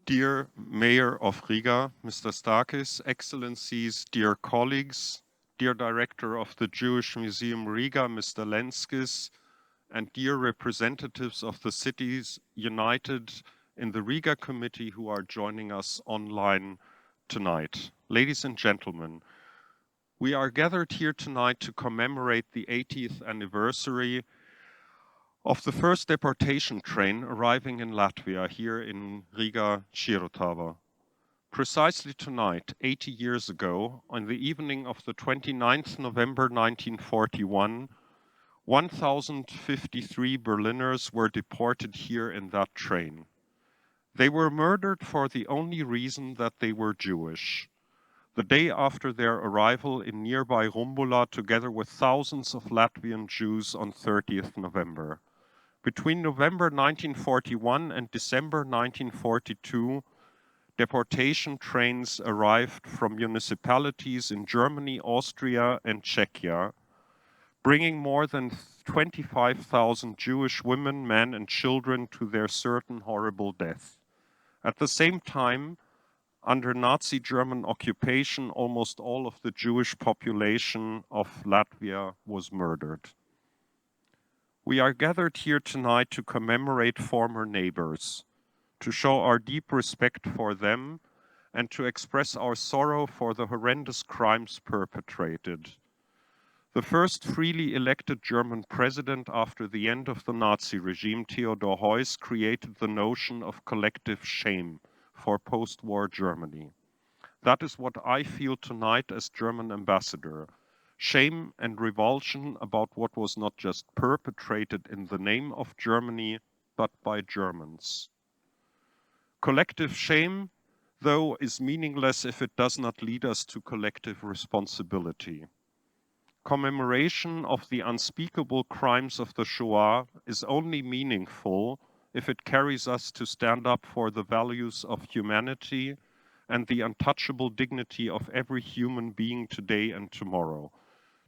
Dear Mayor of Riga, Mr. Starkis, Excellencies, dear colleagues, dear Director of the Jewish Museum Riga, Mr. Lenskis, and dear representatives of the cities united in the Riga Committee who are joining us online tonight. Ladies and gentlemen, we are gathered here tonight to commemorate the 80th anniversary of the first deportation train arriving in Latvia here in Riga Chirotava. Precisely tonight, 80 years ago, on the evening of the 29th November 1941, 1,053 Berliners were deported here in that train. They were murdered for the only reason that they were Jewish. The day after their arrival in nearby Rumbula, together with thousands of Latvian Jews on 30th November. Between November 1941 and December 1942, deportation trains arrived from municipalities in Germany, Austria, and Czechia, bringing more than 25,000 Jewish women, men, and children to their certain horrible death. At the same time, under Nazi German occupation, almost all of the Jewish population of Latvia was murdered. We are gathered here tonight to commemorate former neighbors, to show our deep respect for them, and to express our sorrow for the horrendous crimes perpetrated. The first freely elected German president after the end of the Nazi regime, Theodor Heuss, created the notion of collective shame for post-war Germany. That is what I feel tonight as German ambassador. Shame and revulsion about what was not just perpetrated in the name of Germany, but by Germans. Collective shame, though, is meaningless if it does not lead us to collective responsibility. Commemoration of the unspeakable crimes of the Shoah is only meaningful if it carries us to stand up for the values of humanity and the untouchable dignity of every human being today and tomorrow,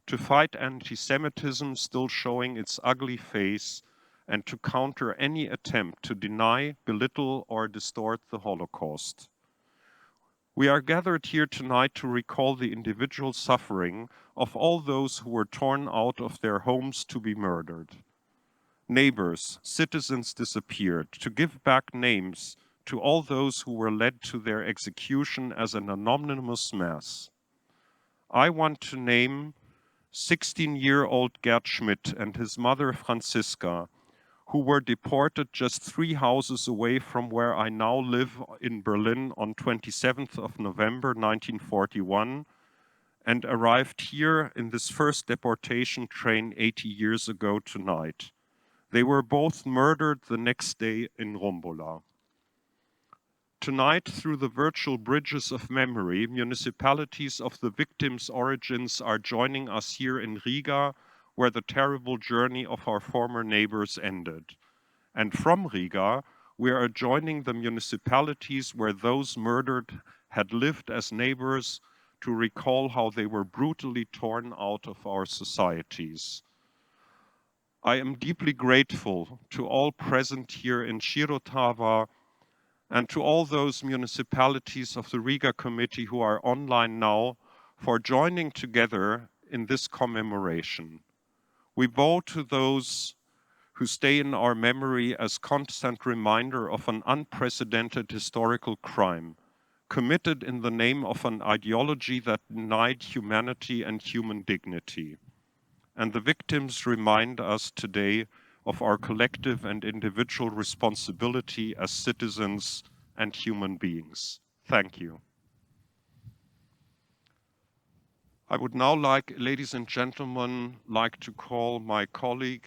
to fight anti-Semitism still showing its ugly face, and to counter any attempt to deny, belittle, or distort the Holocaust. We are gathered here tonight to recall the individual suffering of all those who were torn out of their homes to be murdered. Neighbors, citizens disappeared, to give back names to all those who were led to their execution as an anonymous mass. I want to name 16-year-old Gerd Schmidt and his mother Franziska, who were deported just 3 houses away from where I now live in Berlin on 27th of November 1941 and arrived here in this first deportation train 80 years ago tonight. They were both murdered the next day in Rumbula. Tonight, through the virtual bridges of memory, municipalities of the victims' origins are joining us here in Riga, where the terrible journey of our former neighbors ended. And from Riga, we are joining the municipalities where those murdered had lived as neighbors to recall how they were brutally torn out of our societies. I am deeply grateful to all present here in Chirotava and to all those municipalities of the Riga Committee who are online now for joining together in this commemoration. We bow to those who stay in our memory as constant reminder of an unprecedented historical crime, committed in the name of an ideology that denied humanity and human dignity. And the victims remind us today of our collective and individual responsibility as citizens and human beings. Thank you. I would now like, ladies and gentlemen, to call my colleague,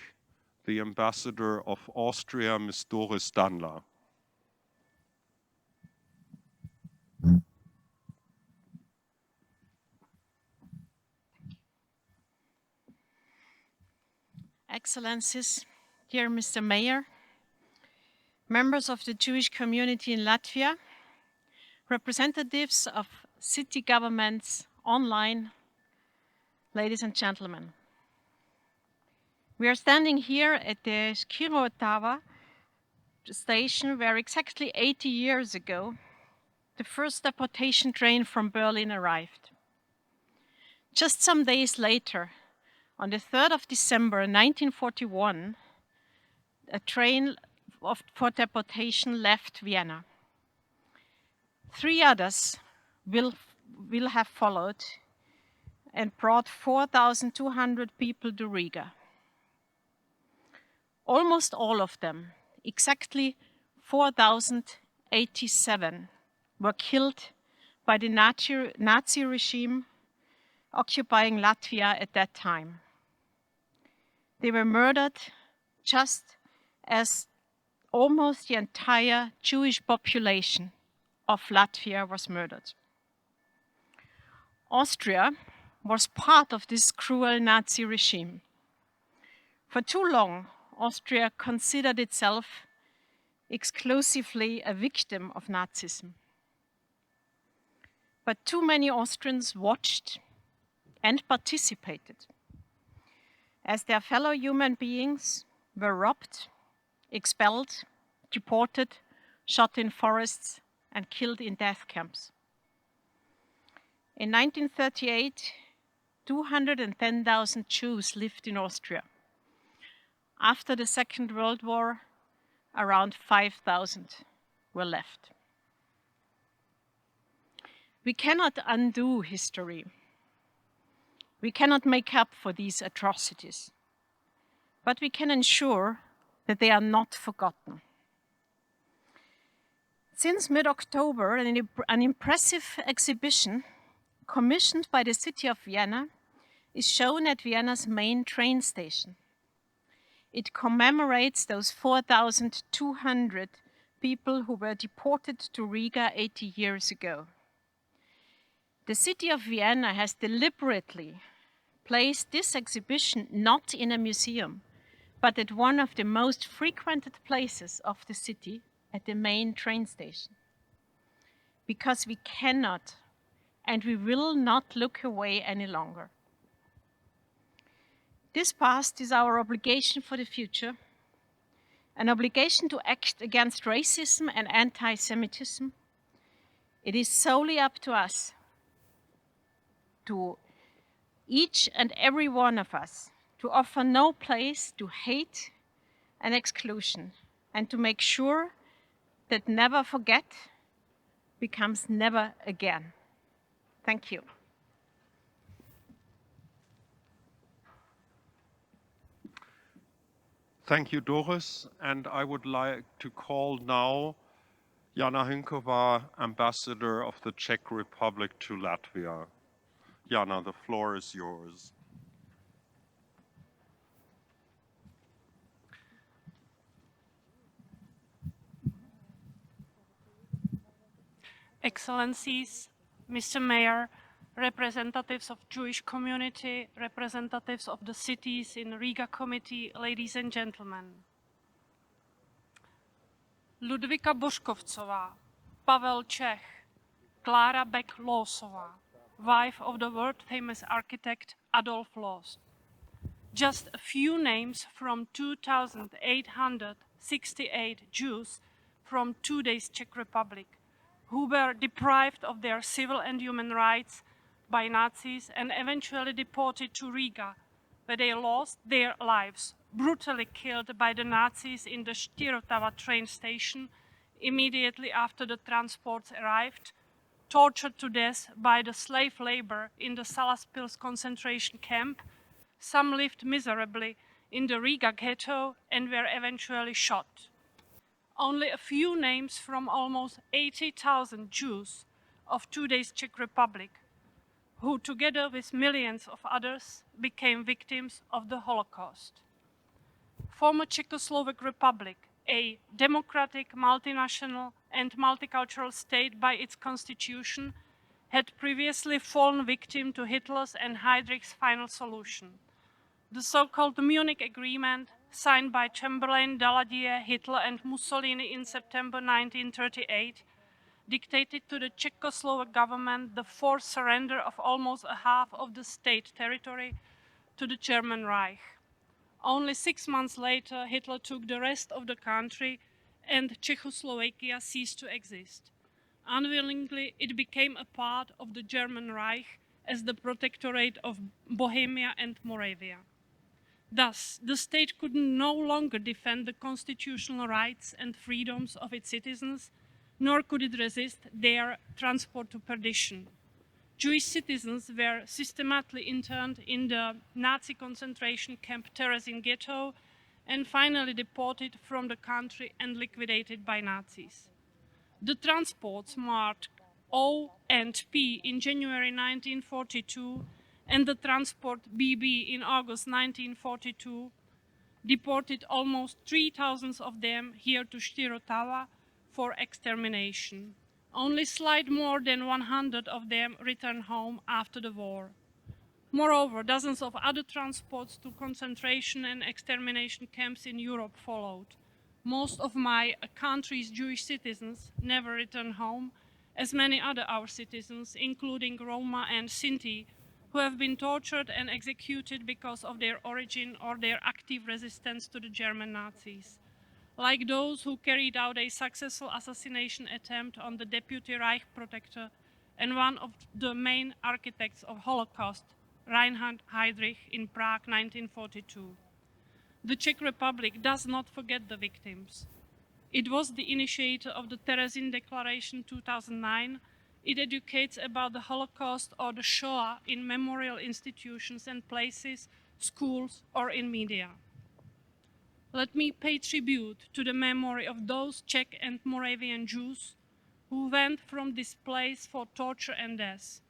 the Ambassador of Austria, Ms. Doris Danler. Excellencies, dear Mr. Mayor, members of the Jewish community in Latvia, representatives of city governments online, ladies and gentlemen. We are standing here at the Skirotava station where exactly 80 years ago the first deportation train from Berlin arrived. Just some days later, on the 3rd of December 1941, a train for deportation left Vienna. 3 others will have followed and brought 4,200 people to Riga. Almost all of them, exactly 4,087, were killed by the Nazi regime occupying Latvia at that time. They were murdered just as almost the entire Jewish population of Latvia was murdered. Austria was part of this cruel Nazi regime. For too long, Austria considered itself exclusively a victim of Nazism. But too many Austrians watched and participated as their fellow human beings were robbed, expelled, deported, shot in forests, and killed in death camps. In 1938, 210,000 Jews lived in Austria. After the Second World War, around 5,000 were left. We cannot undo history. We cannot make up for these atrocities, but we can ensure that they are not forgotten. Since mid-October, an impressive exhibition commissioned by the city of Vienna is shown at Vienna's main train station. It commemorates those 4,200 people who were deported to Riga 80 years ago. The city of Vienna has deliberately placed this exhibition not in a museum, but at one of the most frequented places of the city, at the main train station. Because we cannot and we will not look away any longer. This past is our obligation for the future, an obligation to act against racism and anti-Semitism. It is solely up to us, to each and every one of us, to offer no place to hate and exclusion, and to make sure that never forget becomes never again. Thank you. Thank you, Doris. And I would like to call now Jana Hynková, Ambassador of the Czech Republic to Latvia. Jana, the floor is yours. Excellencies, Mr. Mayor, representatives of Jewish community, representatives of the cities in Riga Committee, ladies and gentlemen. Ludvika Boškovcová, Pavel Čech, Klára Beck-Losová, wife of the world-famous architect Adolf Loos. Just a few names from 2,868 Jews from today's Czech Republic, who were deprived of their civil and human rights by Nazis and eventually deported to Riga, where they lost their lives, brutally killed by the Nazis in the Štirotava train station immediately after the transports arrived, tortured to death by the slave labor in the Salaspils concentration camp. Some lived miserably in the Riga ghetto and were eventually shot. Only a few names from almost 80,000 Jews of today's Czech Republic, who together with millions of others became victims of the Holocaust. Former Czechoslovak Republic, a democratic, multinational and multicultural state by its constitution, had previously fallen victim to Hitler's and Heydrich's final solution. The so-called Munich Agreement, signed by Chamberlain, Daladier, Hitler and Mussolini in September 1938, dictated to the Czechoslovak government the forced surrender of almost a half of the state territory to the German Reich. Only 6 months later, Hitler took the rest of the country and Czechoslovakia ceased to exist. Unwillingly, it became a part of the German Reich as the protectorate of Bohemia and Moravia. Thus, the state could no longer defend the constitutional rights and freedoms of its citizens, nor could it resist their transport to perdition. Jewish citizens were systematically interned in the Nazi concentration camp Terezin ghetto and finally deported from the country and liquidated by Nazis. The transports marked O and P in January 1942 and the transport BB in August 1942 deported almost 3,000 of them here to Shirotava for extermination. Only slightly more than 100 of them returned home after the war. Moreover, dozens of other transports to concentration and extermination camps in Europe followed. Most of my country's Jewish citizens never returned home, as many other our citizens, including Roma and Sinti, who have been tortured and executed because of their origin or their active resistance to the German Nazis. Like those who carried out a successful assassination attempt on the deputy Reich protector and one of the main architects of Holocaust, Reinhard Heydrich, in Prague 1942. The Czech Republic does not forget the victims. It was the initiator of the Terezin Declaration 2009. It educates about the Holocaust or the Shoah in memorial institutions and places, schools, or in media. Let me pay tribute to the memory of those Czech and Moravian Jews who went from this place for torture and death,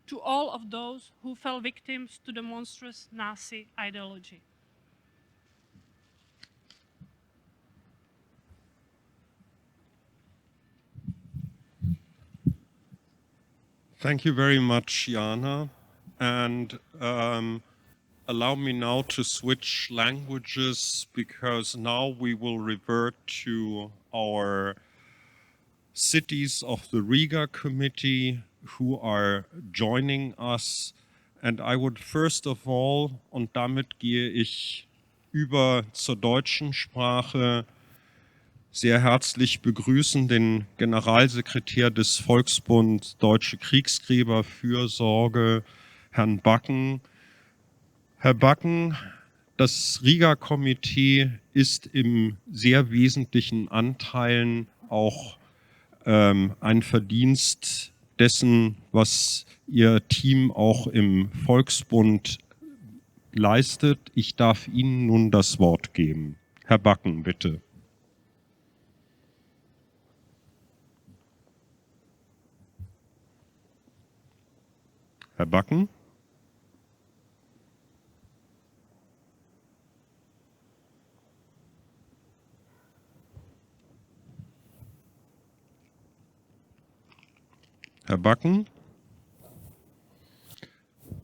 to all of those who fell victims to the monstrous Nazi ideology. Thank you very much, Jana. And allow me now to switch languages, because now we will revert to our cities of the Riga Committee who are joining us. And I would first of all, und damit gehe ich über zur deutschen Sprache, sehr herzlich begrüßen den Generalsekretär des Volksbund Deutsche Kriegsgräberfürsorge, Herrn Backen. Herr Backen, das Riga-Komitee ist im sehr wesentlichen Anteilen auch ein Verdienst dessen, was Ihr Team auch im Volksbund leistet. Ich darf Ihnen nun das Wort geben. Herr Backen, bitte. Herr Backen? Herr Backen?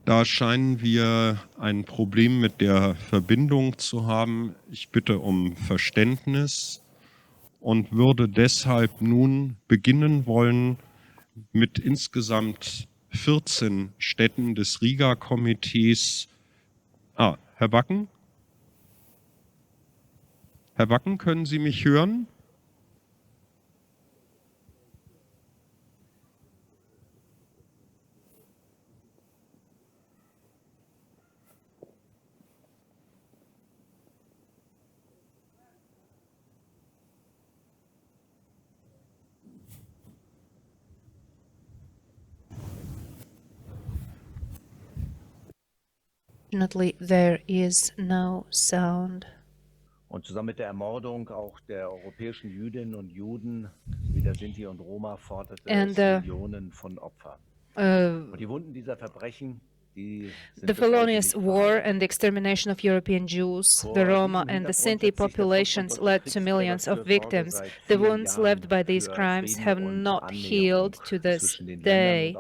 Da scheinen wir ein Problem mit der Verbindung zu haben. Ich bitte um Verständnis und würde deshalb nun beginnen wollen mit insgesamt 14 Städten des Riga-Komitees. Herr Backen? Herr Backen, können Sie mich hören? Unfortunately, there is no sound. Und zusammen mit der Ermordung auch der europäischen Jüdinnen und Juden, wie der Sinti und Roma, forderte es Millionen von Opfern. Und die Wunden dieser Verbrechen, the felonious war and the extermination of European Jews, the Roma and the Sinti populations led to millions of victims. The wounds left by these crimes have not healed to this day.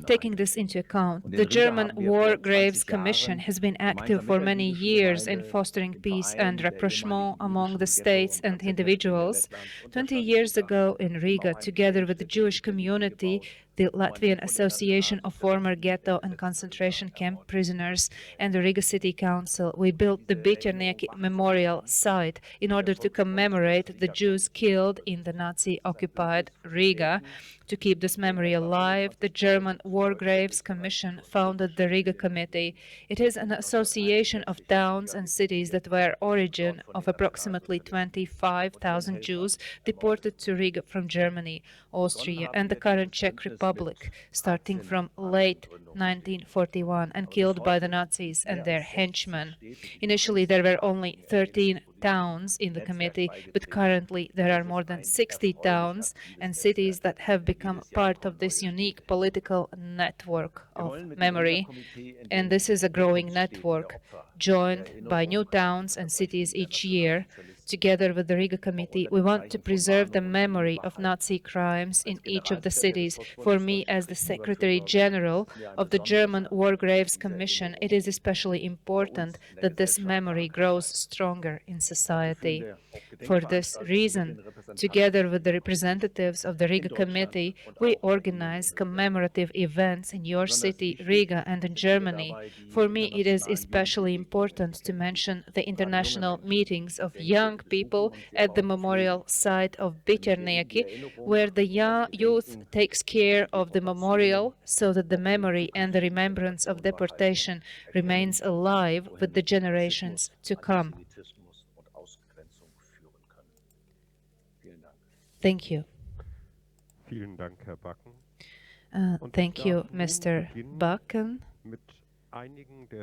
Taking this into account, the German War Graves Commission has been active for many years in fostering peace and rapprochement among the states and individuals. 20 years ago in Riga, together with the Jewish community, the Latvian Association of Former Ghetto and Concentration Camp Prisoners, and the Riga City Council, we built the Biterneki Memorial Site in order to commemorate the Jews killed in the Nazi-occupied Riga. To keep this memory alive, the German War Graves Commission founded the Riga Committee. It is an association of towns and cities that were origin of approximately 25,000 Jews deported to Riga from Germany, Austria, and the current Czech Republic, starting from late 1941 and killed by the Nazis and their henchmen. Initially, there were only 13 towns in the committee, but currently there are more than 60 towns and cities that have become part of this unique political network of memory. And this is a growing network, joined by new towns and cities each year. Together with the Riga Committee, we want to preserve the memory of Nazi crimes in each of the cities. For me, as the Secretary General of the German War Graves Commission, it is especially important that this memory grows stronger in society. For this reason, together with the representatives of the Riga Committee, we organize commemorative events in your city, Riga, and in Germany. For me, it is especially important to mention the international meetings of young people at the memorial site of Biterneki, where the youth takes care of the memorial so that the memory and the remembrance of deportation remains alive with the generations to come. Thank you. Thank you, Mr. Bakken.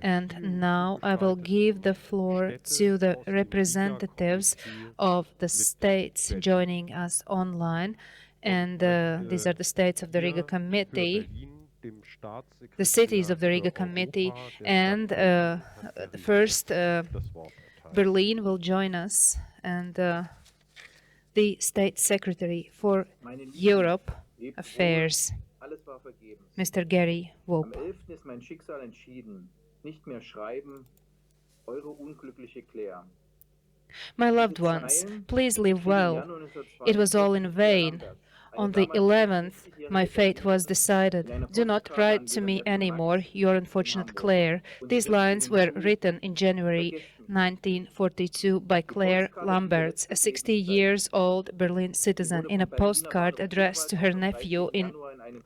And now I will give the floor to the representatives of the states joining us online. And these are the states of the Riga Committee, the cities of the Riga Committee. And first, Berlin will join us, and the State Secretary for Europe Affairs, Mr. Gary Wope. My loved ones, please live well. It was all in vain. On the 11th, my fate was decided. Do not write to me anymore, your unfortunate Claire. These lines were written in January 1942 by Claire Lamberts, a 60 years old Berlin citizen, in a postcard addressed to her nephew in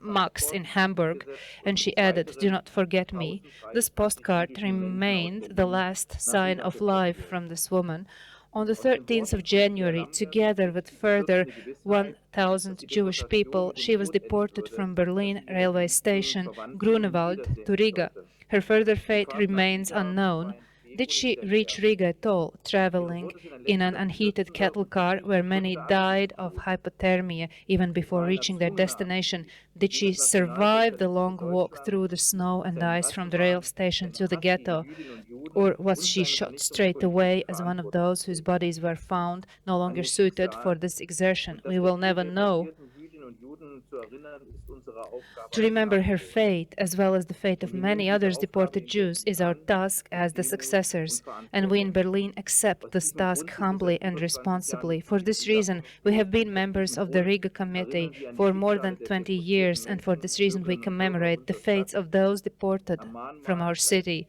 Max in Hamburg, and she added, "Do not forget me." This postcard remained the last sign of life from this woman. On the 13th of January, together with further 1,000 Jewish people, she was deported from Berlin railway station Grunewald to Riga. Her further fate remains unknown. Did she reach Riga at all, traveling in an unheated cattle car where many died of hypothermia even before reaching their destination? Did she survive the long walk through the snow and ice from the rail station to the ghetto? Or was she shot straight away as one of those whose bodies were found no longer suited for this exertion? We will never know. To remember her fate, as well as the fate of many others deported Jews, is our task as the successors, and we in Berlin accept this task humbly and responsibly. For this reason, we have been members of the Riga Committee for more than 20 years, and for this reason we commemorate the fates of those deported from our city.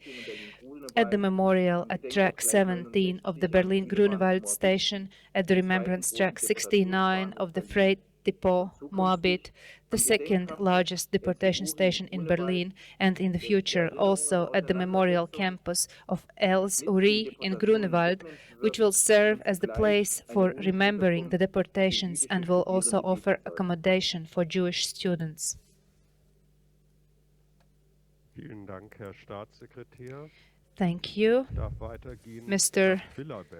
At the memorial at track 17 of the Berlin Grunewald station, at the remembrance track 69 of the freight depot Moabit, the second largest deportation station in Berlin, and in the future also at the memorial campus of Els Uri in Grunewald, which will serve as the place for remembering the deportations and will also offer accommodation for Jewish students. Thank you, Mr.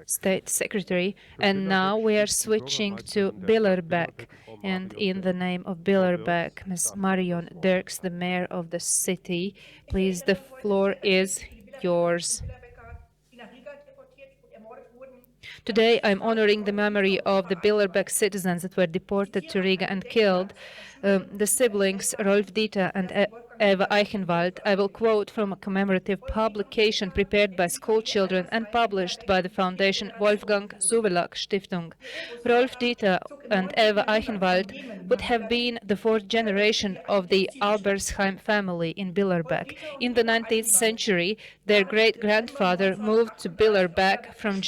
State Secretary. And now we are switching to Billerbeck. And in the name of Billerbeck, Ms. Marion Dirks, the mayor of the city, please, the floor is yours. Today, I'm honoring the memory of the Billerbeck citizens that were deported to Riga and killed. The siblings Rolf Dieter and Eva Eichenwald, I will quote from a commemorative publication prepared by school children and published by the Foundation Wolfgang Suvelak Stiftung. Rolf Dieter and Eva Eichenwald would have been the fourth generation of the Albersheim family in Billerbeck. In the 19th century, their great-grandfather moved to Billerbeck from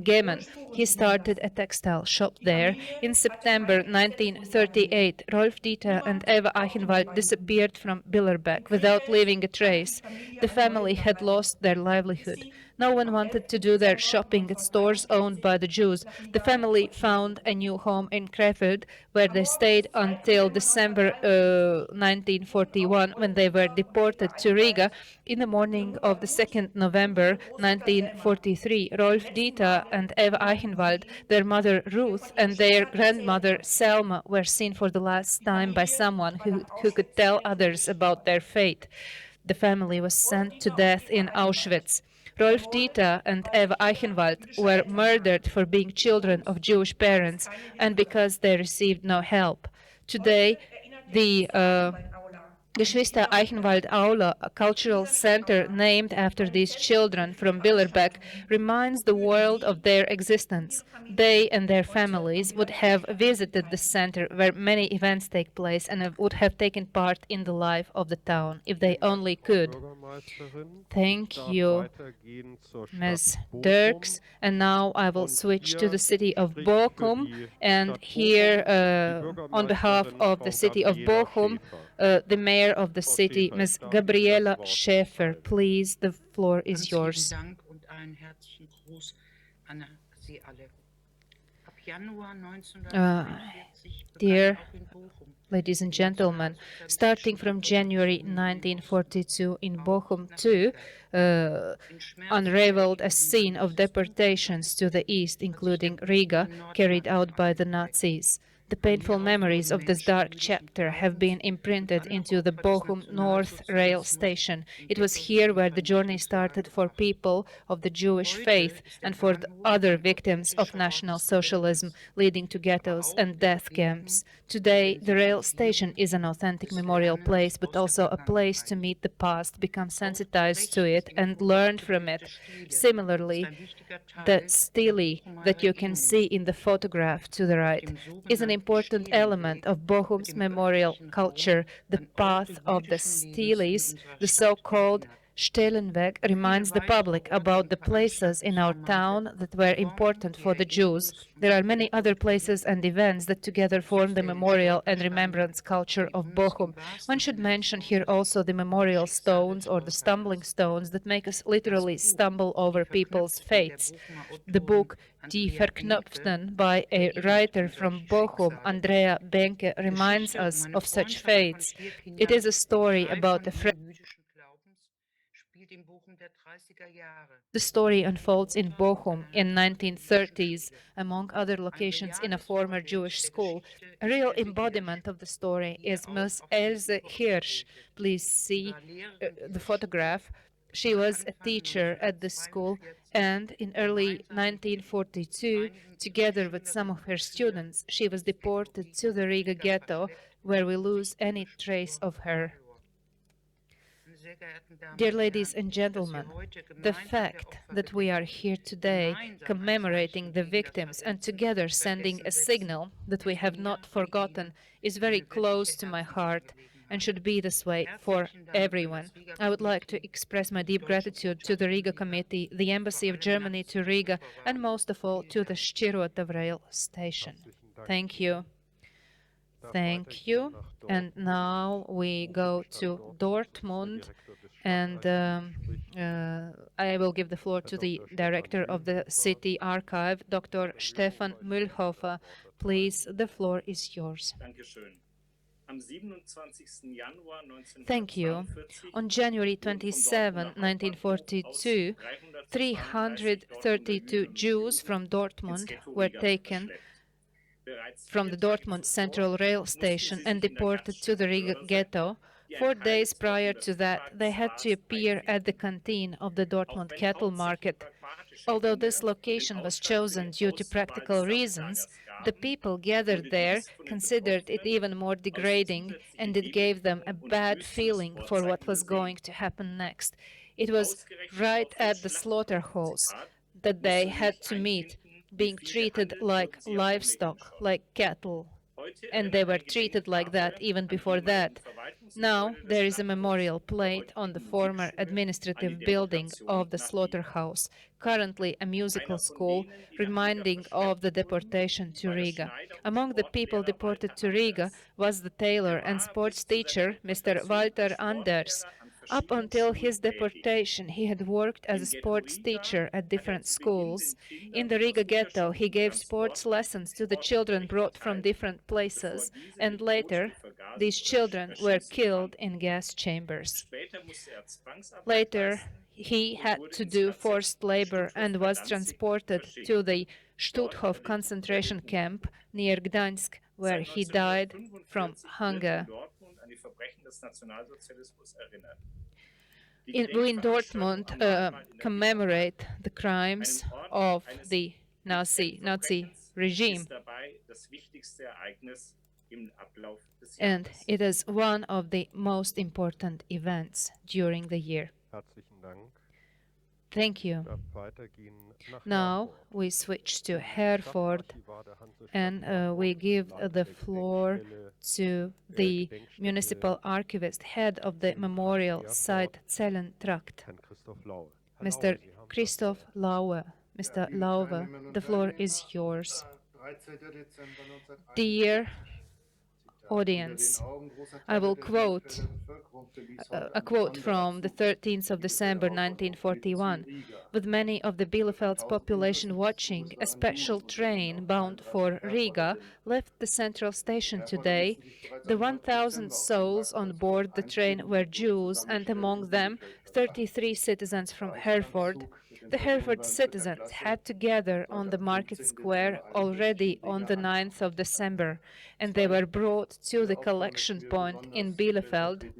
Gemen. He started a textile shop there. In September 1938, Rolf Dieter and Eva Eichenwald disappeared from Billerbeck without leaving a trace. The family had lost their livelihood. No one wanted to do their shopping at stores owned by the Jews. The family found a new home in Krefeld, where they stayed until December 1941, when they were deported to Riga. In the morning of the 2nd November 1943, Rolf Dieter and Eva Eichenwald, their mother Ruth, and their grandmother Selma were seen for the last time by someone who could tell others about their fate. The family was sent to death in Auschwitz. Rolf Dieter and Eva Eichenwald were murdered for being children of Jewish parents and because they received no help. Today, the Geschwister Eichenwald Aula, a cultural center named after these children from Billerbeck, reminds the world of their existence. They and their families would have visited the center where many events take place and would have taken part in the life of the town if they only could. Thank you, Ms. Dirks. And now I will switch to the city of Bochum. And here, on behalf of the city of Bochum, the mayor of the city, Ms. Gabriela Schäfer, please, the floor is yours. Dear ladies and gentlemen, starting from January 1942 in Bochum too, unraveled a scene of deportations to the east, including Riga, carried out by the Nazis. The painful memories of this dark chapter have been imprinted into the Bochum North rail station. It was here where the journey started for people of the Jewish faith and for the other victims of National Socialism, leading to ghettos and death camps. Today, the rail station is an authentic memorial place, but also a place to meet the past, become sensitized to it, and learn from it. Similarly, the stele that you can see in the photograph to the right is an important element of Bochum's memorial culture. The path of the steles, the so-called Stellenweg, reminds the public about the places in our town that were important for the Jews. There are many other places and events that together form the memorial and remembrance culture of Bochum. One should mention here also the memorial stones or the stumbling stones that make us literally stumble over people's fates. The book Die Verknüpften by a writer from Bochum, Andrea Benke, reminds us of such fates. It is a story about a friend. The story unfolds in Bochum in 1930s, among other locations in a former Jewish school. A real embodiment of the story is Ms. Else Hirsch. Please see the photograph. She was a teacher at the school, and in early 1942, together with some of her students, she was deported to the Riga ghetto, where we lose any trace of her. Dear ladies and gentlemen, the fact that we are here today commemorating the victims and together sending a signal that we have not forgotten is very close to my heart and should be this way for everyone. I would like to express my deep gratitude to the Riga Committee, the Embassy of Germany to Riga, and most of all to the Ščirota rail station. Thank you. Thank you. And now we go to Dortmund, and I will give the floor to the director of the city archive, Dr. Stefan Mühlhofer. Please, the floor is yours. Thank you. On January 27, 1942, 332 Jews from Dortmund were taken from the Dortmund Central Rail Station and deported to the Riga ghetto. 4 days prior to that, they had to appear at the canteen of the Dortmund cattle market. Although this location was chosen due to practical reasons, The people gathered there considered it even more degrading, and it gave them a bad feeling for what was going to happen next. It was right at the slaughterhouse that they had to meet, being treated like livestock, like cattle, and they were treated like that even before that. Now there is a memorial plate on the former administrative building of the slaughterhouse, currently a musical school, reminding of the deportation to Riga. Among the people deported to Riga was the tailor and sports teacher, Mr. Walter Anders. Up until his deportation, he had worked as a sports teacher at different schools. In the Riga ghetto, he gave sports lessons to the children brought from different places, and later, these children were killed in gas chambers. Later, he had to do forced labor and was transported to the Stutthof concentration camp near Gdansk, where he died from hunger. We in Dortmund commemorate the crimes of the Nazi regime, and it is one of the most important events during the year. Herzlichen Dank. Thank you. Now we switch to Herford, and we give the floor to the municipal archivist, head of the memorial site Zellentracht, Mr. Christoph Lauer. Mr. Lauer, the floor is yours. Dear audience, I will quote a quote from the 13th of December 1941. With many of the Bielefeld's population watching, a special train bound for Riga left the central station today. The 1,000 souls on board the train were Jews, and among them 33 citizens from Hereford. The Hereford citizens had to gather on the market square already on the 9th of December, and they were brought to the collection point in Bielefeld.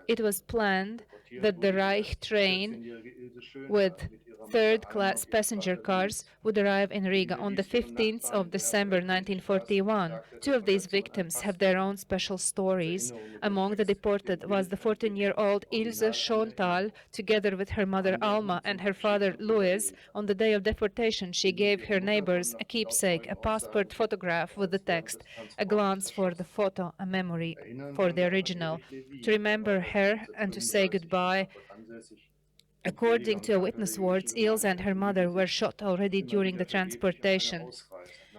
It was planned that the Reich train with third-class passenger cars would arrive in Riga on the 15th of December 1941. Two of these victims have their own special stories. Among the deported was the 14-year-old Ilse Schontal, together with her mother Alma and her father Louis. On the day of deportation, she gave her neighbors a keepsake, a passport photograph with the text, "A glance for the photo, a memory for the original." To remember her and to say goodbye. According to witness words, Ilse and her mother were shot already during the transportation.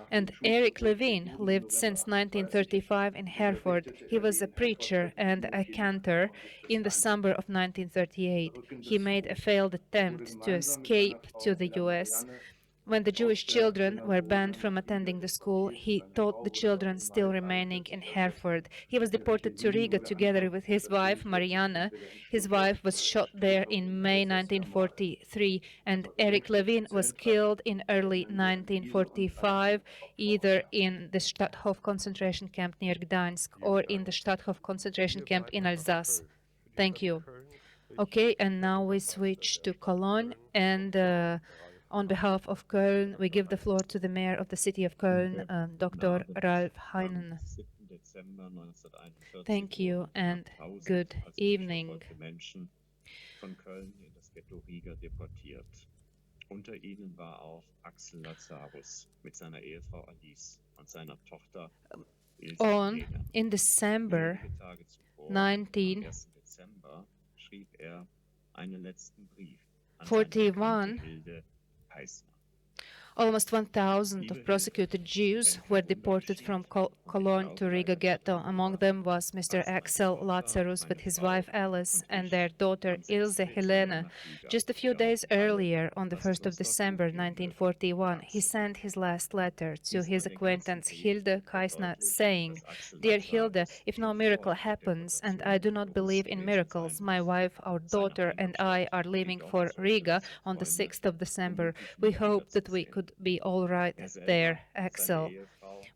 And Eric Levine lived since 1935 in Hereford. He was a preacher and a cantor. In the summer of 1938, he made a failed attempt to escape to the US. When the Jewish children were banned from attending the school, he taught the children still remaining in Hereford. He was deported to Riga together with his wife, Marianne. His wife was shot there in May 1943, and Eric Levin was killed in early 1945, either in the Stutthof concentration camp near Gdansk or in the Stutthof concentration camp in Alsace. Thank you. Okay, and now we switch to Cologne, and on behalf of Köln, we give the floor to the mayor of the city of Köln, Dr. Ralf Heinen. Thank you and good evening. Von Köln in das Ghetto Riga deportiert. Unter ihnen war auch Axel Lazarus mit seiner Ehefrau Alice und seiner Tochter Ilse. In December 19, Dezember schrieb er einen letzten Brief an 41, Hilde Heißner. almost 1,000 of prosecuted Jews were deported from Cologne to Riga ghetto. Among them was Mr. Axel Lazarus with his wife Alice and their daughter Ilse Helene. Just a few days earlier, on the 1st of December 1941, he sent his last letter to his acquaintance Hilde Kaisner, saying, "Dear Hilde, if no miracle happens, and I do not believe in miracles, my wife, our daughter, and I are leaving for Riga on the 6th of December. We hope that we could be all right there, Axel."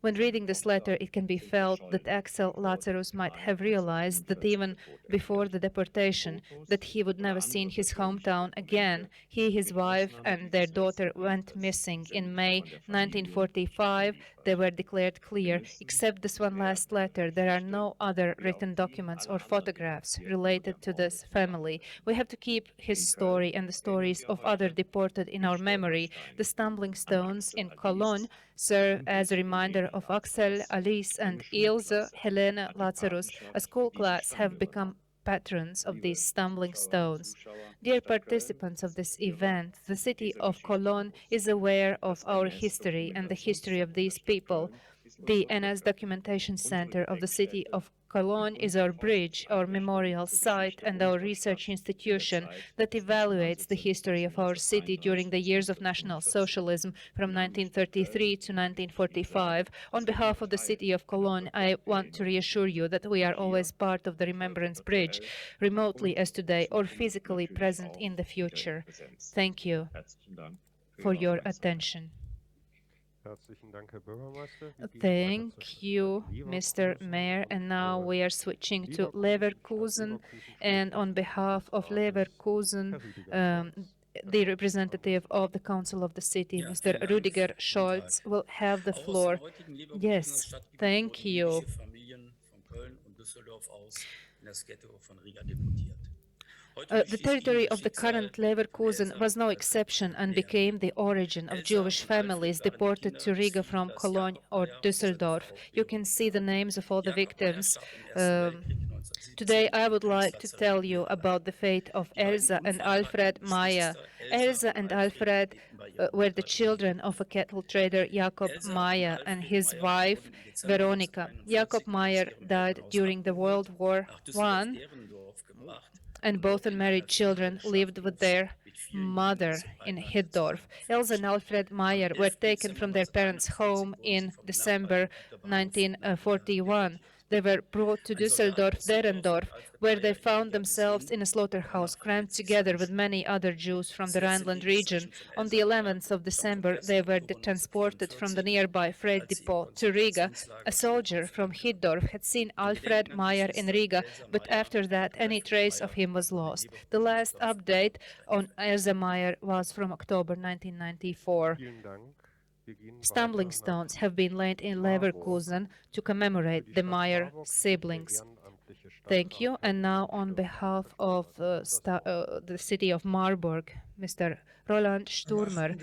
When reading this letter, it can be felt that Axel Lazarus might have realized that even before the deportation, that he would never see his hometown again. He, his wife, and their daughter went missing in May 1945. They were declared clear. Except this one last letter, there are no other written documents or photographs related to this family. We have to keep his story and the stories of other deported in our memory. The stumbling stones in Cologne serve as a reminder of Axel, Alice, and Ilse Helene Lazarus. A school class have become patrons of these stumbling stones. Dear participants of this event, the city of Cologne is aware of our history and the history of these people. The NS Documentation Center of the city of Cologne is our bridge, our memorial site, and our research institution that evaluates the history of our city during the years of National Socialism from 1933 to 1945. On behalf of the city of Cologne, I want to reassure you that we are always part of the Remembrance Bridge, remotely as today or physically present in the future. Thank you for your attention. Thank you, Mr. Mayor. And now we are switching to Leverkusen. And on behalf of Leverkusen, the representative of the Council of the City, Mr. Rüdiger Scholz, will have the floor. Yes, thank you. The territory of the current Leverkusen was no exception and became the origin of Jewish families deported to Riga from Cologne or Düsseldorf. You can see the names of all the victims. Today I would like to tell you about the fate of Elsa and Alfred Meyer. Elsa and Alfred were the children of a cattle trader Jakob Meyer and his wife Veronika. Jakob Meyer died during the World War I, and both unmarried children lived with their mother in Hiddorf. Elsa and Alfred Meyer were taken from their parents' home in December 1941. They were brought to Düsseldorf-Derendorf, where they found themselves in a slaughterhouse, crammed together with many other Jews from the Rhineland region. On the 11th of December, they were transported from the nearby freight depot to Riga. A soldier from Hiddorf had seen Alfred Meyer in Riga, but after that, any trace of him was lost. The last update on Elsa Meyer was from October 1994. Stumbling stones have been laid in Leverkusen to commemorate the Meyer siblings. Thank you. And now on behalf of the city of Marburg, Mr. Roland Sturmer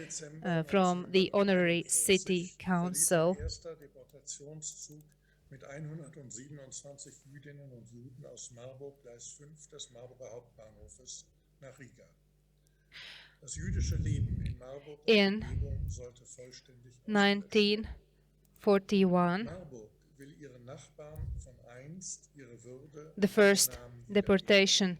from the Honorary City Council. Mit 127 Jüdinnen und Juden aus Marburg, Gleis 5 des Marburger Hauptbahnhofes nach Riga. In 1941, the first deportation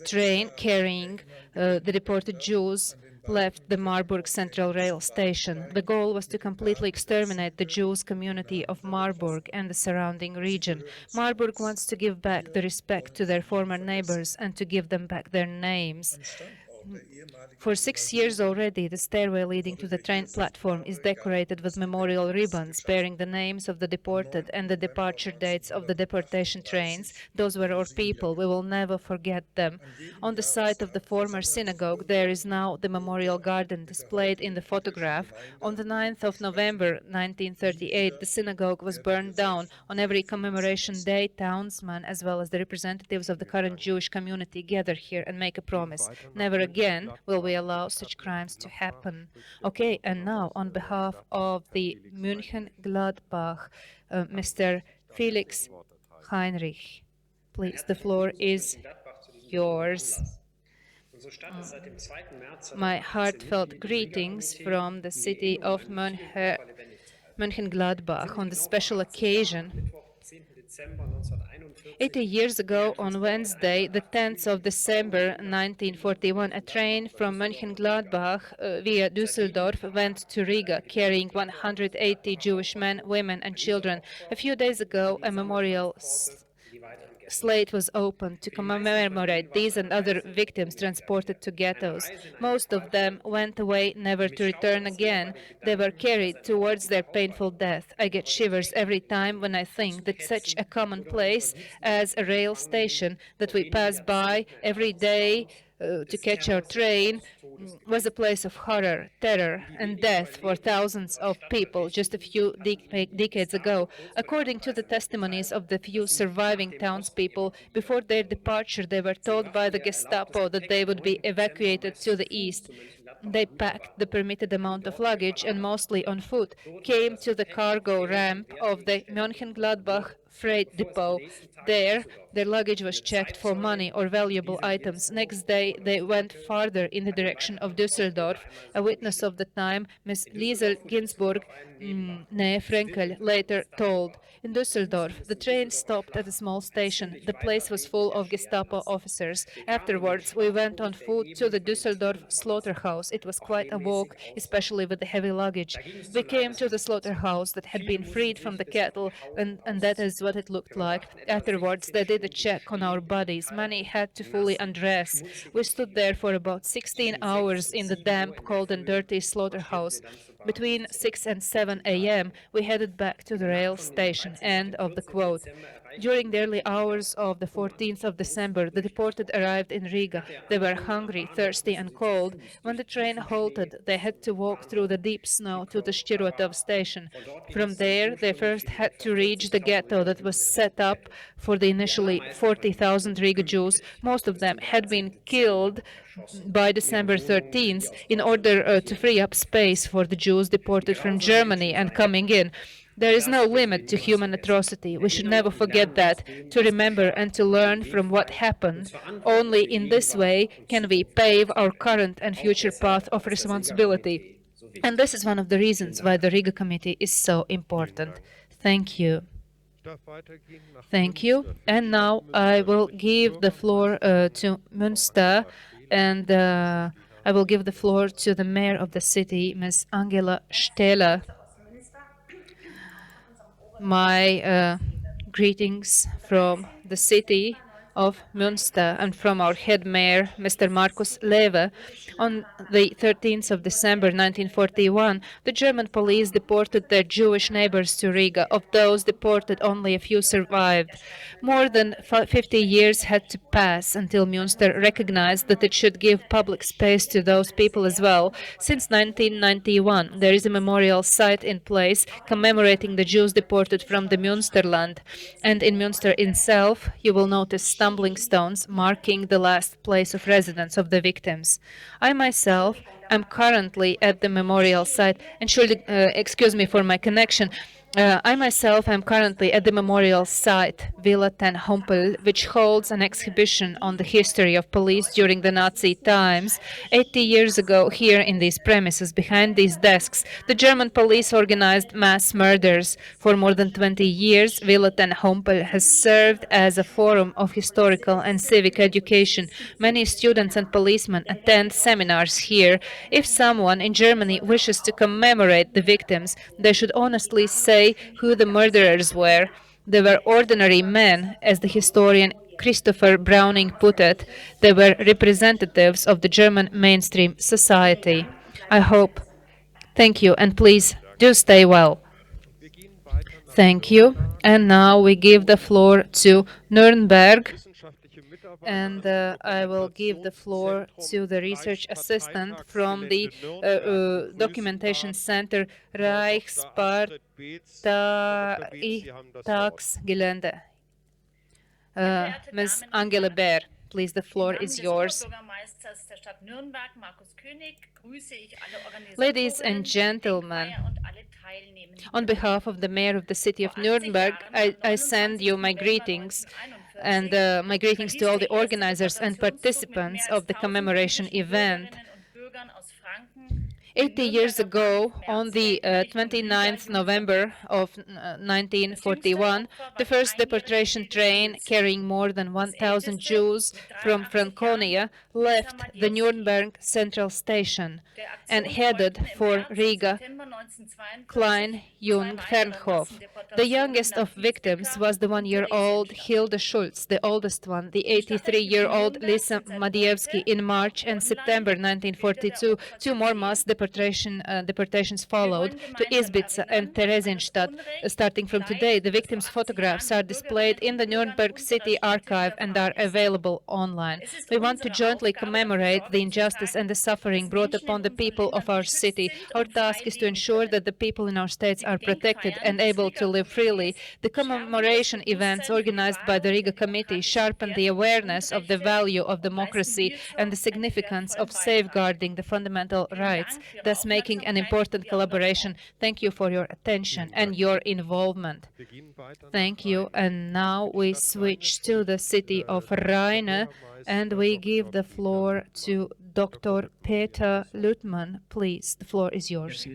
train carrying the deported Jews left the Marburg Central Rail Station. The goal was to completely exterminate the Jews community of Marburg and the surrounding region. Marburg wants to give back the respect to their former neighbors and to give them back their names. For 6 years already, the stairway leading to the train platform is decorated with memorial ribbons bearing the names of the deported and the departure dates of the deportation trains. Those were our people. We will never forget them. On the site of the former synagogue, there is now the memorial garden displayed in the photograph. On the 9th of November 1938, the synagogue was burned down. On every commemoration day, townsmen as well as the representatives of the current Jewish community gather here and make a promise. Never again will we allow such crimes to happen. Okay, and now on behalf of the München-Gladbach, Mr. Felix Heinrich, please, the floor is yours. My heartfelt greetings from the city of Mönchengladbach on the special occasion 80 years ago, on Wednesday, the 10th of December 1941, a train from Mönchengladbach via Düsseldorf went to Riga, carrying 180 Jewish men, women, and children. A few days ago, a memorial slate was opened to commemorate these and other victims transported to ghettos. Most of them went away never to return again. They were carried towards their painful death. I get shivers every time when I think that such a common place as a rail station that we pass by every day to catch our train was a place of horror, terror, and death for thousands of people just a few decades ago. According to the testimonies of the few surviving townspeople, before their departure, they were told by the Gestapo that they would be evacuated to the east. They packed the permitted amount of luggage and mostly on foot came to the cargo ramp of the Mönchengladbach freight depot. There, their luggage was checked for money or valuable items. Next day, they went farther in the direction of Düsseldorf. A witness of the time, Miss Liesel Ginsburg, nee Frenkel, later told. In Düsseldorf, the train stopped at a small station. The place was full of Gestapo officers. Afterwards, we went on foot to the Düsseldorf slaughterhouse. It was quite a walk, especially with the heavy luggage. We came to the slaughterhouse that had been freed from the cattle, and that is what it looked like. Afterwards, they did a check on our bodies. Many had to fully undress. We stood there for about 16 hours in the damp, cold, and dirty slaughterhouse. Between 6 and 7 a.m., we headed back to the rail station. End of the quote. During the early hours of the 14th of December, the deported arrived in Riga. They were hungry, thirsty, and cold. When the train halted, they had to walk through the deep snow to the Shirotov station. From there, they first had to reach the ghetto that was set up for the initially 40,000 Riga Jews. Most of them had been killed by December 13th in order to free up space for the Jews deported from Germany and coming in. There is no limit to human atrocity. We should never forget that, to remember and to learn from what happened. Only in this way can we pave our current and future path of responsibility. And this is one of the reasons why the Riga Committee is so important. Thank you. Thank you. And now I will give the floor to Münster, and I will give the floor to the mayor of the city, Ms. Angela Stehle. My greetings from the city of Münster and from our head mayor, Mr. Markus Lewe. On the 13th of December 1941, the German police deported their Jewish neighbors to Riga. Of those deported, only a few survived. More than 50 years had to pass until Münster recognized that it should give public space to those people as well. Since 1991, there is a memorial site in place commemorating the Jews deported from the Münsterland. And in Münster itself, you will notice stumbling stones marking the last place of residence of the victims. I myself am currently at the memorial site, and excuse me for my connection. I myself am currently at the memorial site, Villa ten Humpel, which holds an exhibition on the history of police during the Nazi times. 80 years ago, here in these premises, behind these desks, the German police organized mass murders. For more than 20 years, Villa ten Humpel has served as a forum of historical and civic education. Many students and policemen attend seminars here. If someone in Germany wishes to commemorate the victims, they should honestly say who the murderers were. They were ordinary men, as the historian Christopher Browning put it. They were representatives of the German mainstream society. I hope. Thank you, and please do stay well. Thank you. And now we give the floor to Nuremberg. And I will give the floor to the research assistant from the documentation center Reichsparteitagsgelände. Ms. Angela Baer, please, the floor is yours. Ladies and gentlemen, on behalf of the mayor of the city of Nuremberg, I send you my greetings and my greetings to all the organizers and participants of the commemoration event. 80 years ago, on the 29th November of 1941, the first deportation train carrying more than 1,000 Jews from Franconia left the Nuremberg Central Station and headed for Riga Klein Jung Fernhof. The youngest of victims was the 1-year-old Hilde Schulz, the oldest one, the 83-year-old Lisa Madievsky. In March and September 1942, two more mass deportations followed to Izbica and Theresienstadt. Starting from today, the victims' photographs are displayed in the Nuremberg City Archive and are available online. We want to jointly commemorate the injustice and the suffering brought upon the people of our city. Our task is to ensure that the people in our states are protected and able to live freely. The commemoration events organized by the Riga Committee sharpen the awareness of the value of democracy and the significance of safeguarding the fundamental rights, thus making an important collaboration. Thank you for your attention and your involvement. Thank you. And now we switch to the city of Rheine and we give the floor to Dr. Peter Lüttmann. Please, the floor is yours.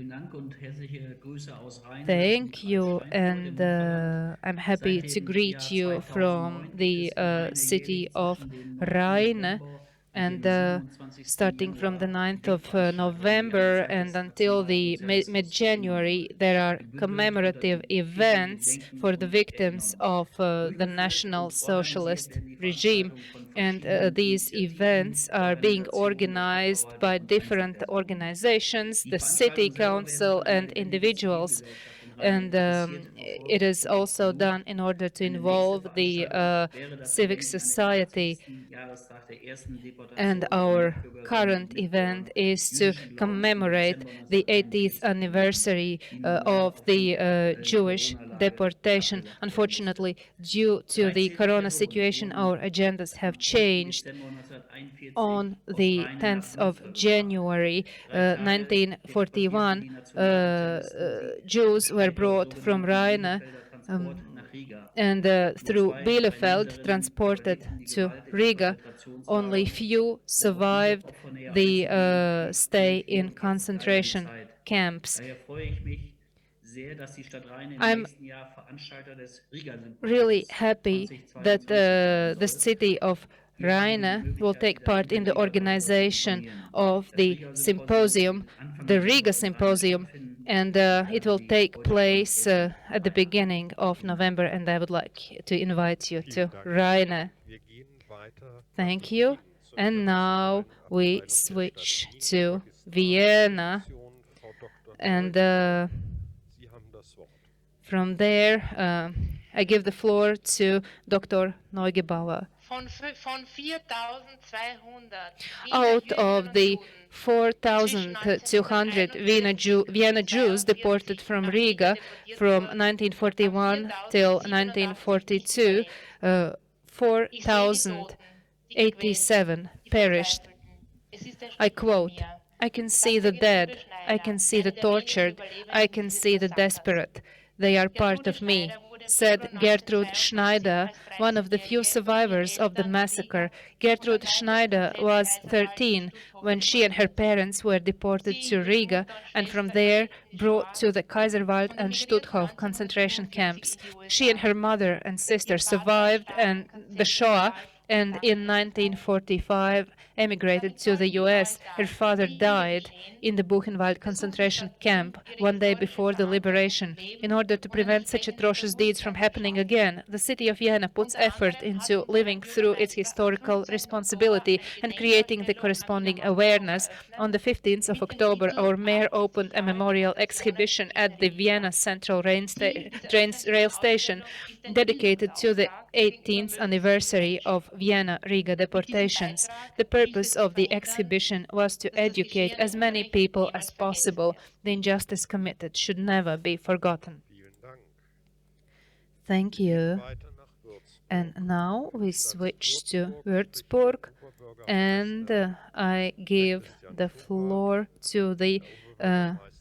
Thank you, and I'm happy to greet you from the city of Rheine. And starting from the 9th of November and until the mid-January, there are commemorative events for the victims of the National Socialist regime. And these events are being organized by different organizations, the city council and individuals. And it is also done in order to involve the civic society. And our current event is to commemorate the 80th anniversary of the Jewish deportation. Unfortunately, due to the corona situation, our agendas have changed. On the 10th of January 1941, Jews were brought from Rheine and through Bielefeld transported to Riga. Only few survived the stay in concentration camps. I'm really happy that the city of Rheine will take part in the organization of the symposium, the Riga Symposium, and it will take place at the beginning of November, and I would like to invite you to Rheine. Thank you. And now we switch to Vienna, and from there I give the floor to Dr. Neugebauer. Out of the 4,200 Vienna Jews deported from Riga from 1941 till 1942, 4,087 perished. I quote, "I can see the dead, I can see the tortured, I can see the desperate. They are part of me," said Gertrude Schneider, one of the few survivors of the massacre. Gertrude Schneider was 13 when she and her parents were deported to Riga and from there brought to the Kaiserwald and Stutthof concentration camps. She and her mother and sister survived the Shoah and in 1945 emigrated to the US. Her father died in the Buchenwald concentration camp one day before the liberation. In order to prevent such atrocious deeds from happening again, the city of Vienna puts effort into living through its historical responsibility and creating the corresponding awareness. On the 15th of October, our mayor opened a memorial exhibition at the Vienna Central rail station dedicated to the 18th anniversary of Vienna-Riga deportations. The purpose of the exhibition was to educate as many people as possible. The injustice committed should never be forgotten. Thank you. And now we switch to Würzburg, and I give the floor to the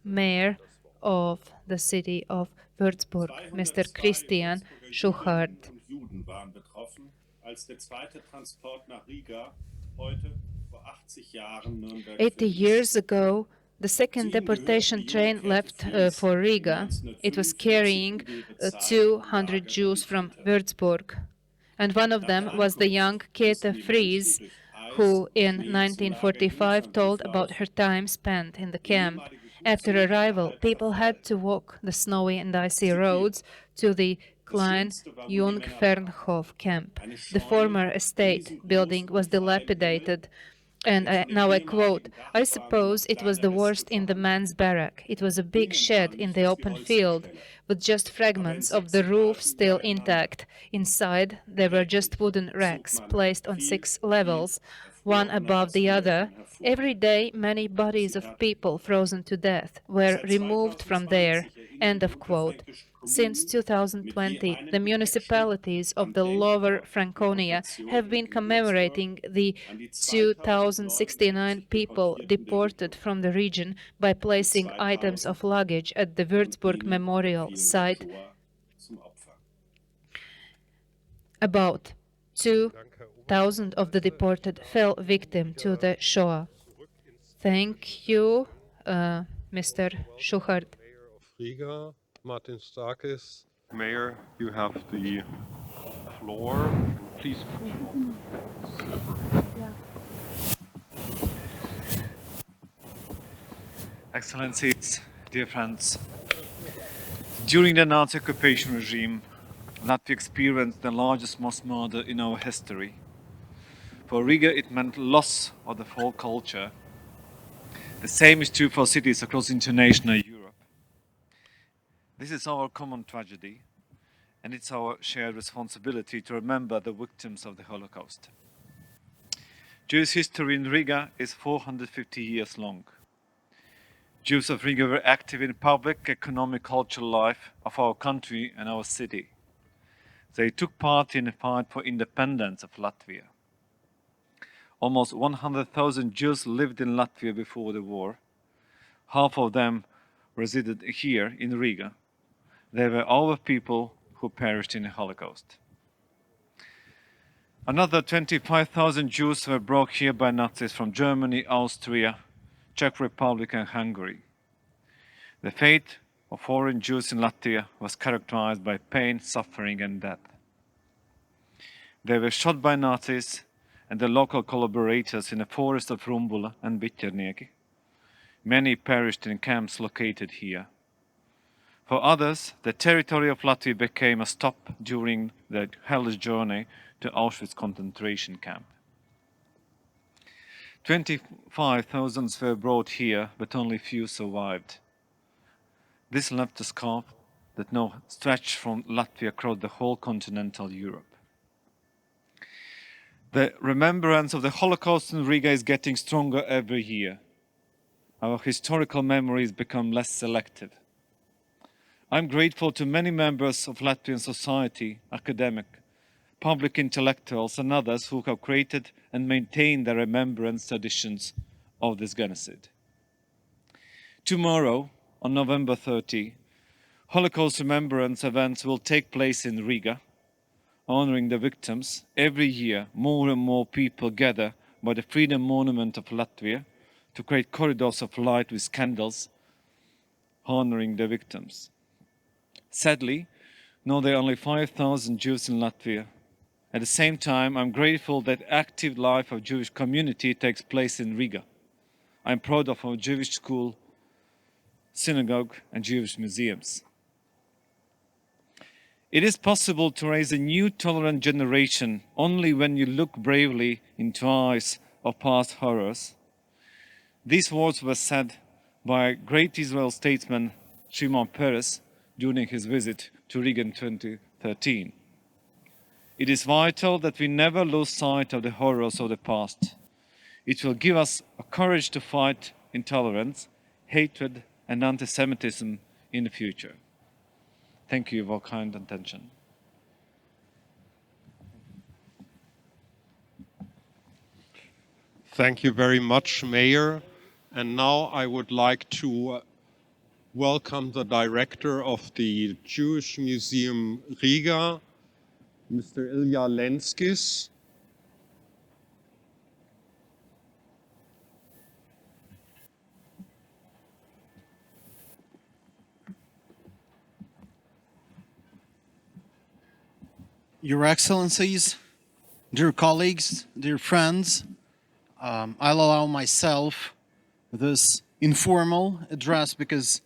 mayor of the city of Würzburg, Mr. Christian Schuchard. 80 years ago, The second deportation train left for Riga. It was carrying 200 Jews from Würzburg. And one of them was the young Käthe Fries, who in 1945 told about her time spent in the camp. After arrival, people had to walk the snowy and icy roads to the Klein Jungfernhof camp. The former estate building was dilapidated, and now I quote, "I suppose it was the worst in the man's barrack. It was a big shed in the open field, with just fragments of the roof still intact. Inside, there were just wooden racks placed on 6 levels, one above the other. Every day, many bodies of people frozen to death were removed from there." End of quote. Since 2020, the municipalities of the Lower Franconia have been commemorating the 2,069 people deported from the region by placing items of luggage at the Würzburg Memorial Site. About 2,000 of the deported fell victim to the Shoah. Thank you, Mr. Schuchard. Mayor, you have the floor. Please. Excellencies, dear friends, during the Nazi occupation regime, Latvia experienced the largest mass murder in our history. For Riga, it meant loss of the folk culture. The same is true for cities across international Europe. This is our common tragedy, and it's our shared responsibility to remember the victims of the Holocaust. Jewish history in Riga is 450 years long. Jews of Riga were active in public, economic, cultural life of our country and our city. They took part in the fight for independence of Latvia. Almost 100,000 Jews lived in Latvia before the war. Half of them resided here in Riga. There were our people who perished in the Holocaust. Another 25,000 Jews were brought here by Nazis from Germany, Austria, Czech Republic and Hungary. The fate of foreign Jews in Latvia was characterized by pain, suffering and death. They were shot by Nazis and the local collaborators in the forest of Rumbula and Bitternieki. Many perished in camps located here. For others, the territory of Latvia became a stop during the hellish journey to Auschwitz concentration camp. 25,000 were brought here, but only few survived. This left a scar that now stretched from Latvia across the whole continental Europe. The remembrance of the Holocaust in Riga is getting stronger every year. Our historical memories become less selective. I'm grateful to many members of Latvian society, academic, public intellectuals and others who have created and maintained the remembrance traditions of this genocide. Tomorrow, on November 30, Holocaust remembrance events will take place in Riga, honoring the victims. Every year, more and more people gather by the Freedom Monument of Latvia to create corridors of light with candles, honoring the victims. Sadly, now there are only 5,000 Jews in Latvia. At the same time, I'm grateful that active life of Jewish community takes place in Riga. I'm proud of our Jewish school, synagogue and Jewish museums. It is possible to raise a new tolerant generation only when you look bravely into eyes of past horrors. These words were said by great Israel statesman Shimon Peres during his visit to Riga in 2013. It is vital that we never lose sight of the horrors of the past. It will give us a courage to fight intolerance, hatred and anti-Semitism in the future. Thank you for kind attention. Thank you very much, Mayor. And now I would like to welcome the director of the Jewish Museum Riga, Mr. Ilya Lenskis. Your Excellencies, dear colleagues, dear friends, I'll allow myself this informal address because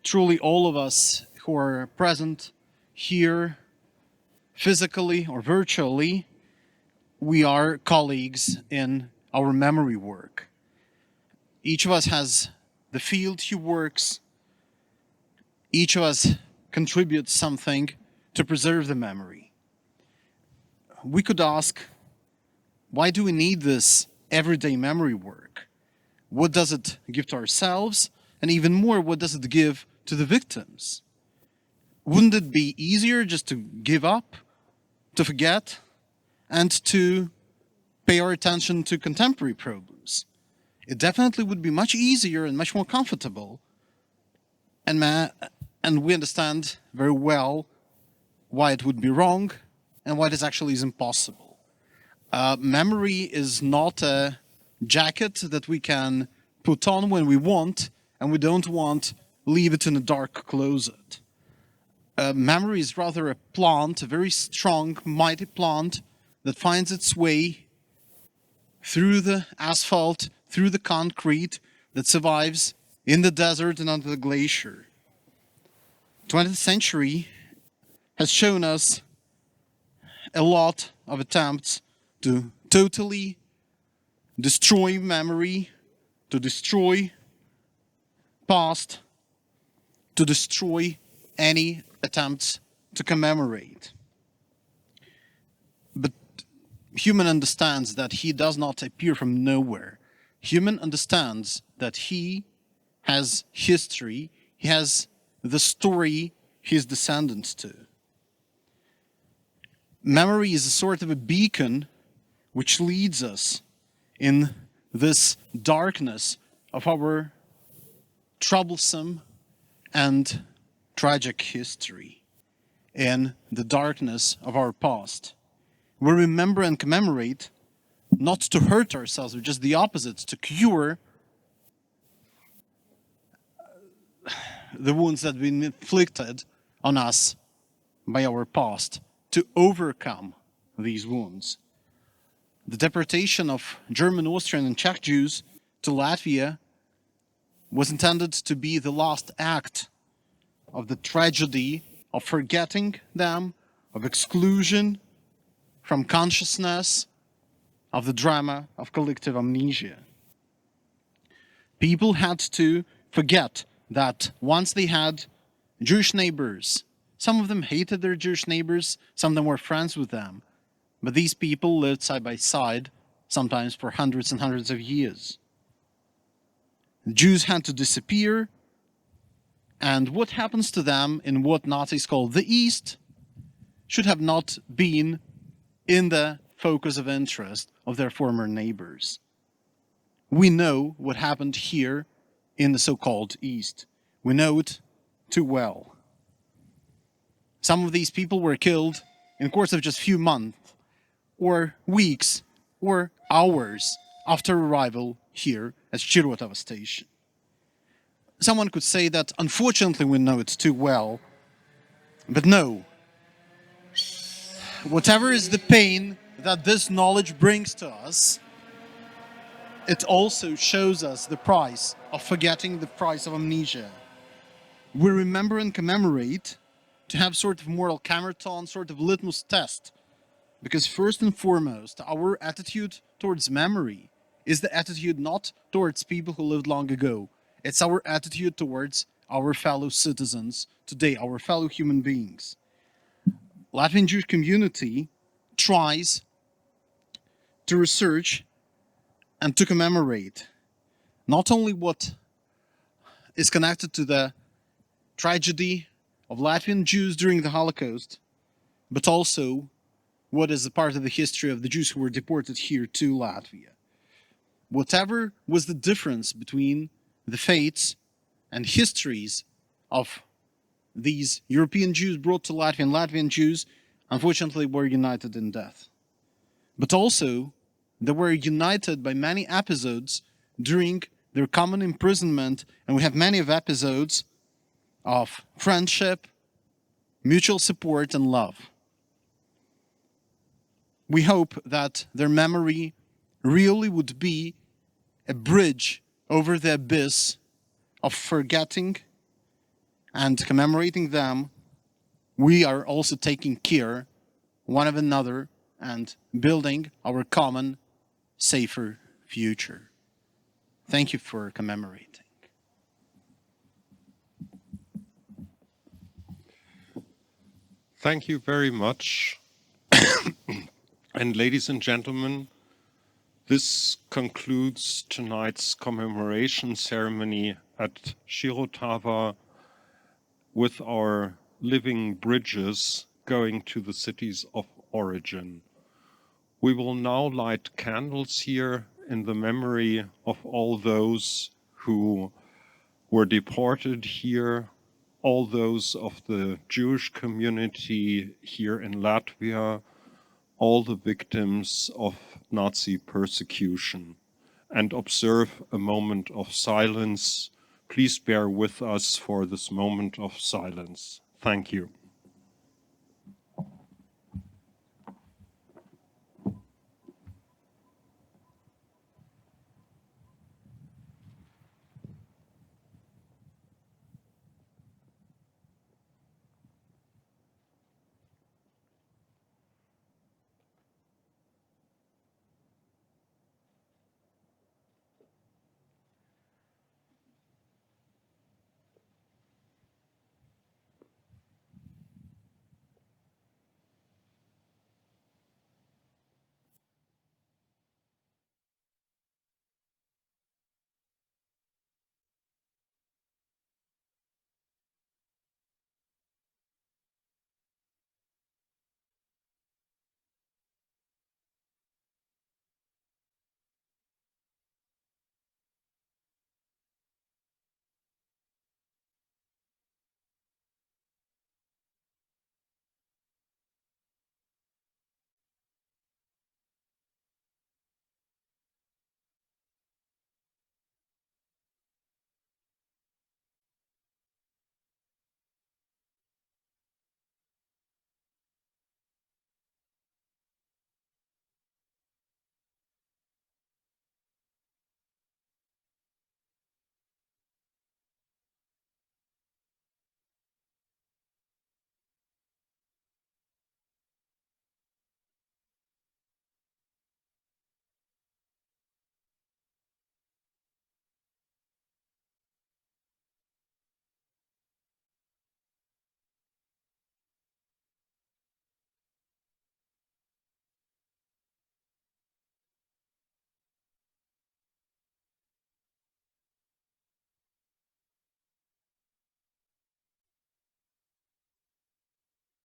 truly all of us who are present here physically or virtually, we are colleagues in our memory work. Each of us has the field he works. Each of us contributes something to preserve the memory. We could ask, why do we need this everyday memory work? What does it give to ourselves? And even more, what does it give to the victims? Wouldn't it be easier just to give up, to forget, and to pay our attention to contemporary problems? It definitely would be much easier and much more comfortable. And we understand very well why it would be wrong and why this actually is impossible. Memory is not a jacket that we can put on when we want, and we don't want leave it in a dark closet. Memory is rather a plant, a very strong, mighty plant that finds its way through the asphalt, through the concrete, that survives in the desert and under the glacier. 20th century has shown us a lot of attempts to totally destroy memory, to destroy past, to destroy any attempts to commemorate. But human understands that he does not appear from nowhere. Human understands that he has history, he has the story he is descendant to. Memory is a sort of a beacon which leads us in this darkness of our troublesome and tragic history, in the darkness of our past. We remember and commemorate not to hurt ourselves, but just the opposite, to cure the wounds that have been inflicted on us by our past, to overcome these wounds. The deportation of German, Austrian, and Czech Jews to Latvia was intended to be the last act of the tragedy of forgetting them, of exclusion from consciousness, of the drama of collective amnesia. People had to forget that once they had Jewish neighbors. Some of them hated their Jewish neighbors, some of them were friends with them. But these people lived side by side, sometimes for hundreds and hundreds of years. The Jews had to disappear, and what happens to them in what Nazis call the East should have not been in the focus of interest of their former neighbors. We know what happened here in the so-called East. We know it too well. Some of these people were killed in the course of just a few months, or weeks, or hours after arrival here at Chirotava station. Someone could say that unfortunately we know it too well, but no. Whatever is the pain that this knowledge brings to us, it also shows us the price of forgetting, the price of amnesia. We remember and commemorate to have sort of moral kamerton, sort of litmus test. Because first and foremost, our attitude towards memory is the attitude not towards people who lived long ago. It's our attitude towards our fellow citizens today, our fellow human beings. Latvian Jewish community tries to research and to commemorate not only what is connected to the tragedy of Latvian Jews during the Holocaust, but also what is a part of the history of the Jews who were deported here to Latvia. Whatever was the difference between the fates and histories of these European Jews brought to Latvia and Latvian Jews, unfortunately were united in death. But also, they were united by many episodes during their common imprisonment, and we have many of episodes of friendship, mutual support, and love. we hope that their memory really would be a bridge over the abyss of forgetting and commemorating them. We are also taking care one of another and building our common, safer future. Thank you for commemorating. Thank you very much. And ladies and gentlemen, this concludes tonight's commemoration ceremony at Shirotava with our living bridges going to the cities of origin. We will now light candles here in the memory of all those who were deported here, all those of the Jewish community here in Latvia, all the victims of Nazi persecution, and observe a moment of silence. Please bear with us for this moment of silence. Thank you.